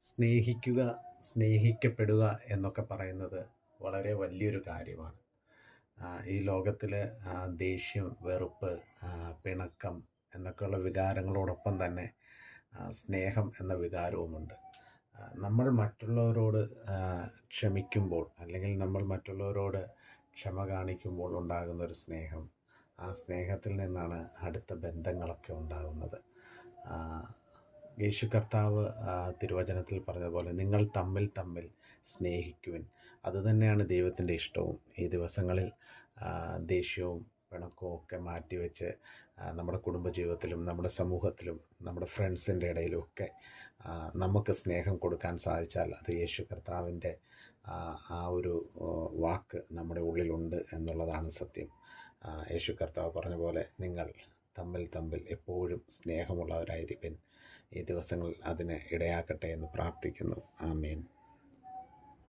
സ്നേഹിക്കുക, സ്നേഹിക്കപ്പെടുക എന്നൊക്കെ പറയുന്നത് വളരെ വലിയൊരു കാര്യമാണ്. ഈ ലോകത്തിൽ ദേഷ്യം, വെറുപ്പ്, പിണക്കം എന്നൊക്കെയുള്ള വികാരങ്ങളോടൊപ്പം തന്നെ സ്നേഹം എന്ന വികാരവുമുണ്ട്. നമ്മൾ മറ്റുള്ളവരോട് ക്ഷമിക്കുമ്പോൾ, അല്ലെങ്കിൽ നമ്മൾ മറ്റുള്ളവരോട് ക്ഷമ കാണിക്കുമ്പോൾ ഉണ്ടാകുന്നൊരു സ്നേഹം, ആ സ്നേഹത്തിൽ നിന്നാണ് അടുത്ത ബന്ധങ്ങളൊക്കെ ഉണ്ടാകുന്നത്. യേശു കർത്താവ് തിരുവചനത്തിൽ പറഞ്ഞതുപോലെ നിങ്ങൾ തമ്മിൽ തമ്മിൽ സ്നേഹിക്കുവിൻ. അതുതന്നെയാണ് ദൈവത്തിൻ്റെ ഇഷ്ടവും. ഈ ദിവസങ്ങളിൽ ദേഷ്യവും പിണക്കവും ഒക്കെ മാറ്റിവെച്ച് നമ്മുടെ കുടുംബജീവിതത്തിലും നമ്മുടെ സമൂഹത്തിലും നമ്മുടെ ഫ്രണ്ട്സിൻ്റെ ഇടയിലുമൊക്കെ നമുക്ക് സ്നേഹം കൊടുക്കാൻ സാധിച്ചാൽ അത് യേശു കർത്താവിൻ്റെ ആ ഒരു വാക്ക് നമ്മുടെ ഉള്ളിലുണ്ട് എന്നുള്ളതാണ് സത്യം. യേശു കർത്താവ് പറഞ്ഞ പോലെ നിങ്ങൾ തമ്മിൽ തമ്മിൽ എപ്പോഴും സ്നേഹമുള്ളവരായിരിക്കും. ഈ ദിവസങ്ങളിൽ അതിന് ഇടയാക്കട്ടെ എന്ന് പ്രാർത്ഥിക്കുന്നു. ആമേൻ.